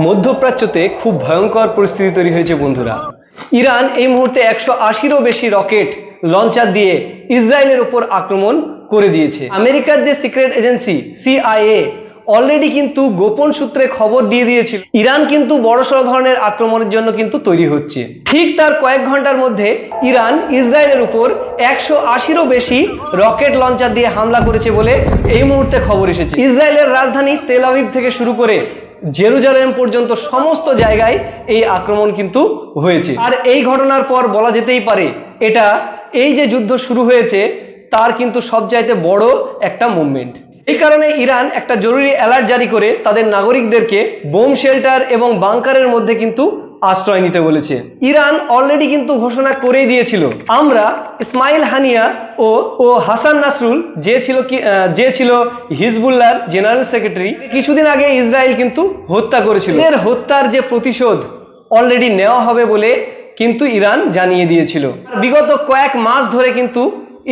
মধ্যপ্রাচ্যতে খুব ভয়ঙ্কর পরিস্থিতি তৈরি হয়েছে বন্ধুরা। ইরান এই মুহূর্তে 180-রও বেশি রকেট লঞ্চার দিয়ে ইসরায়েলের উপর আক্রমণ করে দিয়েছে। আমেরিকার যে সিক্রেট এজেন্সি CIA অলরেডি কিন্তু গোপন সূত্রে খবর দিয়ে দিয়েছিল ইরান কিন্তু বড়সড় ধরনের আক্রমণের জন্য কিন্তু তৈরি হচ্ছে। ঠিক তার কয়েক ঘন্টার মধ্যে ইরান ইসরায়েলের উপর 180-রও বেশি রকেট লঞ্চার দিয়ে হামলা করেছে বলে এই মুহূর্তে খবর এসেছে। ইসরায়েলের রাজধানী তেল আভিভ থেকে শুরু করে জেরুজালেম পর্যন্ত সমস্ত জায়গায় এই আক্রমণ কিন্তু হয়েছে। আর এই ঘটনার পর বলা যেতেই পারে এটা এই যে যুদ্ধ শুরু হয়েছে তার কিন্তু সবচাইতে বড় একটা মুভমেন্ট। এই কারণে ইরান একটা জরুরি অ্যালার্ট জারি করে তাদের নাগরিকদেরকে বোম শেল্টার এবং বাংকারের মধ্যে কিন্তু আশ্রয় নিতে বলেছে। ইরান অলরেডি কিন্তু ঘোষণা করেই দিয়েছিল আমরা ইসমাইল হানিয়া ও হাসান নাসরুল যে ছিল হিজবুল্লাহর জেনারেল সেক্রেটারি, কিছুদিন আগে ইসরায়েল কিন্তু হত্যা করেছিল। এর হত্যার যে প্রতিশোধ অলরেডি নেওয়া হবে বলে কিন্তু ইরান জানিয়ে দিয়েছিল। বিগত কয়েক মাস ধরে কিন্তু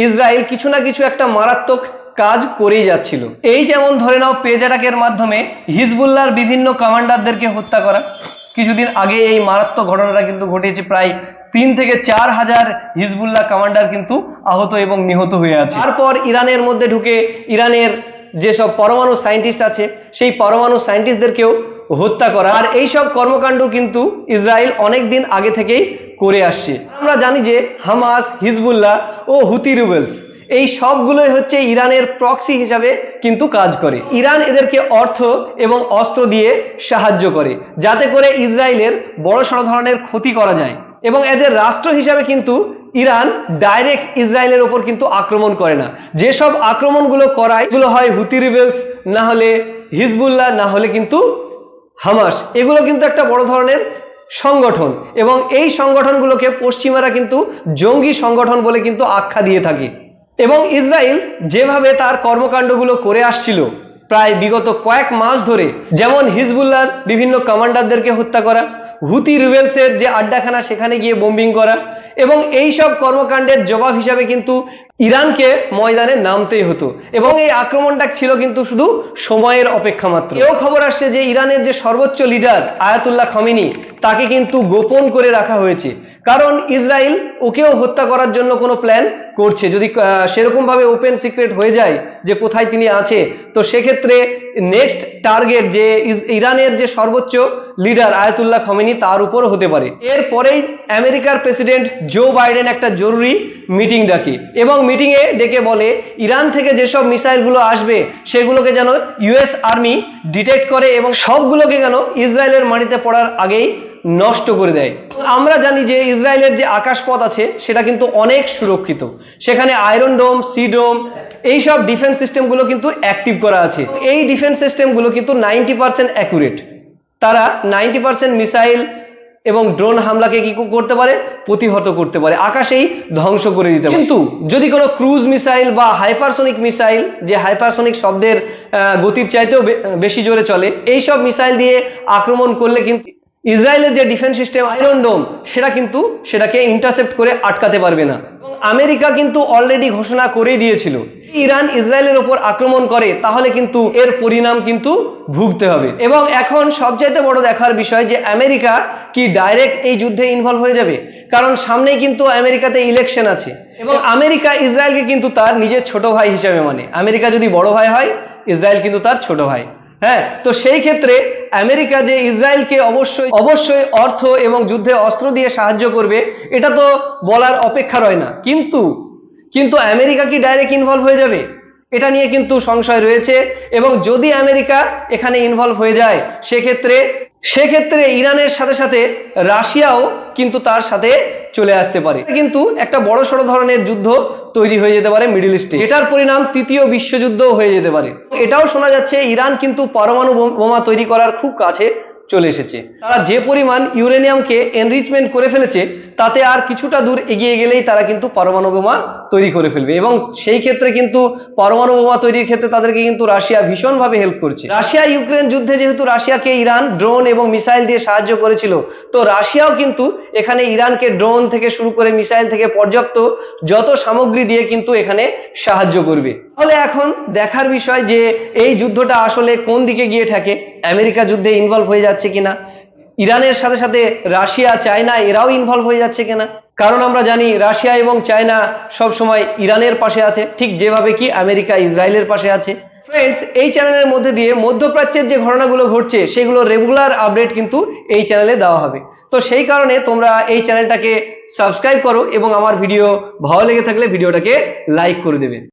ইসরায়েল কিছু না কিছু একটা মারাত্মক কাজ করেই যাচ্ছিল। এই যেমন ধরে নাও পেজ অ্যাটাকের মাধ্যমে হিজবুল্লাহর বিভিন্ন কমান্ডারদেরকে হত্যা করা। কিছুদিন আগে এই মারাত্মক ঘটনাটা কিন্তু ঘটেছে, প্রায় 3 থেকে 4 হাজার হিজবুল্লাহ কমান্ডার কিন্তু আহত এবং নিহত হয়ে আছে। তারপর ইরানের মধ্যে ঢুকে ইরানের যেসব পরমাণু সায়েন্টিস্ট আছে সেই পরমাণু সায়েন্টিস্টদেরকেও হত্যা করা। আর এইসব কর্মকাণ্ড কিন্তু ইসরায়েল অনেক দিন আগে থেকেই করে আসছে। আমরা জানি যে হামাস, হিজবুল্লাহ ও হুতি রিবেলস এই সবগুলোই হচ্ছে ইরানের প্রক্সি হিসাবে কিন্তু কাজ করে। ইরান এদেরকে অর্থ এবং অস্ত্র দিয়ে সাহায্য করে যাতে করে ইসরায়েলের বড়সড় ধরনের ক্ষতি করা যায়। এবং এজ এ রাষ্ট্র হিসাবে কিন্তু ইরান ডাইরেক্ট ইসরায়েলের ওপর কিন্তু আক্রমণ করে না। যেসব আক্রমণগুলো করায় এগুলো হয় হুতি রিবেলস, না হলে হিজবুল্লাহ, না হলে কিন্তু হামাস। এগুলো কিন্তু একটা বড় ধরনের সংগঠন এবং এই সংগঠনগুলোকে পশ্চিমারা কিন্তু জঙ্গি সংগঠন বলে কিন্তু আখ্যা দিয়ে থাকে। এবং ইসরায়েল যেভাবে তার কর্মকাণ্ডগুলো করে আসছিল প্রায় বিগত কয়েক মাস ধরে, যেমন হিজবুল্লাহর বিভিন্ন কমান্ডারদেরকে হত্যা করা, হুতি রিবেলসের যে আড্ডাখানা সেখানে গিয়ে বোম্বিং করা, এবং এই সব কর্মকাণ্ডের জবাব হিসাবে কিন্তু ইরানকে ময়দানে নামতেই হতো। এবং এই আক্রমণটা ছিল কিন্তু শুধু সময়ের অপেক্ষা মাত্র। এও খবর আসছে যে ইরানের যে সর্বোচ্চ লিডার আয়াতুল্লাহ খামেনি তাকে কিন্তু গোপন করে রাখা হয়েছে, কারণ ইসরায়েল ওকেও হত্যা করার জন্য কোনো প্ল্যান করছে। যদি সেরকম ভাবে ওপেন সিক্রেট হয়ে যায় যে কোথায় তিনি আছে, তো সেক্ষেত্রে নেক্সট টার্গেট যে ইরানের যে সর্বোচ্চ লিডার আয়াতুল্লাহ খামেনি তার উপর হতে পারে। এরপরেই আমেরিকার প্রেসিডেন্ট জো বাইডেন একটা জরুরি মিটিং ডাকে এবং মিটিংয়ে ডেকে বলে ইরান থেকে যেসব মিসাইলগুলো আসবে সেগুলোকে যেন ইউএস আর্মি ডিটেক্ট করে এবং সবগুলোকে যেন ইসরায়েলের মাটিতে পড়ার আগেই নষ্ট করে দেয়। আমরা জানি যে ইসরায়েলের যে আকাশপথ আছে সেটা কিন্তু অনেক সুরক্ষিত, সেখানে আয়রন ডোম, সি ডোম এইসব ডিফেন্স সিস্টেমগুলো কিন্তু অ্যাক্টিভ করা আছে। এই ডিফেন্স সিস্টেমগুলো কিন্তু 90% অ্যাকুরেট। তারা 90% মিসাইল এবং ড্রোন হামলাকে কি করতে পারে, প্রতিহত করতে পারে, আকাশেই ধ্বংস করে দিতে পারে। কিন্তু যদি কোনো ক্রুজ মিসাইল বা হাইপারসোনিক মিসাইল, যে হাইপারসোনিক শব্দের গতির চাইতেও বেশি জোরে চলে, এই সব মিসাইল দিয়ে আক্রমণ করলে কিন্তু ইসরায়েলের যে ডিফেন্স সিস্টেম আয়রন ডোম সেটাকে ইন্টারসেপ্ট করে আটকাতে পারবে না। এবং আমেরিকা কিন্তু অলরেডি ঘোষণা করেই দিয়েছিল ইরান ইসরায়েলের উপর আক্রমণ করে তাহলে কিন্তু এর পরিণাম কিন্তু ভুগতে হবে। এবং এখন সবচাইতে বড় দেখার বিষয় যে আমেরিকা কি ডাইরেক্ট এই যুদ্ধে ইনভলভ হয়ে যাবে, কারণ সামনেই কিন্তু আমেরিকাতে ইলেকশন আছে এবং আমেরিকা ইসরায়েলকে কিন্তু তার নিজের ছোট ভাই হিসেবে মানে। আমেরিকা যদি বড় ভাই হয়, ইসরায়েল কিন্তু তার ছোট ভাই। হ্যাঁ, তো সেই ক্ষেত্রে আমেরিকা যে ইসরায়েলকে অবশ্যই অর্থ এবং যুদ্ধে অস্ত্র দিয়ে সাহায্য করবে এটা তো বলার অপেক্ষা রয় না। কিন্তু আমেরিকা কি ডাইরেক্ট ইনভলভ হয়ে যাবে, এটা নিয়ে কিন্তু সংশয় রয়েছে। এবং যদি আমেরিকা এখানে ইনভলভ হয়ে যায় সেক্ষেত্রে ইরানের সাথে সাথে রাশিয়াও কিন্তু তার সাথে চলে আসতে পারে। কিন্তু একটা বড়সড় ধরনের যুদ্ধ তৈরি হয়ে যেতে পারে মিডল ইস্টে, যেটার পরিণাম তৃতীয় বিশ্বযুদ্ধ হয়ে যেতে পারে। এটাও শোনা যাচ্ছে ইরান কিন্তু পরমাণু বোমা তৈরি করার খুব কাছে চলে এসেছে। তারা যে পরিমাণ ইউরেনিয়ামকে এনরিচমেন্ট করে ফেলেছে তাতে আর কিছুটা দূর এগিয়ে গেলেই তারা কিন্তু পরমাণু বোমা তৈরি করে ফেলবে। এবং সেই ক্ষেত্রে কিন্তু পরমাণু বোমা তৈরির ক্ষেত্রে তাদেরকে কিন্তু রাশিয়া ভীষণভাবে হেল্প করছে। রাশিয়া ইউক্রেন যুদ্ধে যেহেতু রাশিয়াকে ইরান ড্রোন এবং মিসাইল দিয়ে সাহায্য করেছিল, তো রাশিয়াও কিন্তু এখানে ইরানকে ড্রোন থেকে শুরু করে মিসাইল থেকে পর্যাপ্ত যত সামগ্রী দিয়ে কিন্তু এখানে সাহায্য করবে। তাহলে এখন দেখার বিষয় যে এই যুদ্ধটা আসলে কোন দিকে গিয়ে ঠেকে। আমেরিকা যুদ্ধে ইনভলভ হয়ে যাচ্ছে কিনা, ইরানের সাথে সাথে রাশিয়া চায়না এরাও ইনভলভ হয়ে যাচ্ছে কিনা। কারণ আমরা জানি রাশিয়া এবং চায়না সব সময় ইরানের পাশে আছে, ঠিক যেভাবে কি আমেরিকা ইসরায়েলের পাশে আছে। ফ্রেন্ডস, এই চ্যানেলের মধ্যে দিয়ে মধ্যপ্রাচ্যের যে ঘটনাগুলো ঘটছে সেগুলো রেগুলার আপডেট কিন্তু এই চ্যানেলে দেওয়া হবে। তো সেই কারণে তোমরা এই চ্যানেলটাকে সাবস্ক্রাইব করো এবং আমার ভিডিও ভালো লেগে থাকলে ভিডিওটাকে লাইক করে দেবে।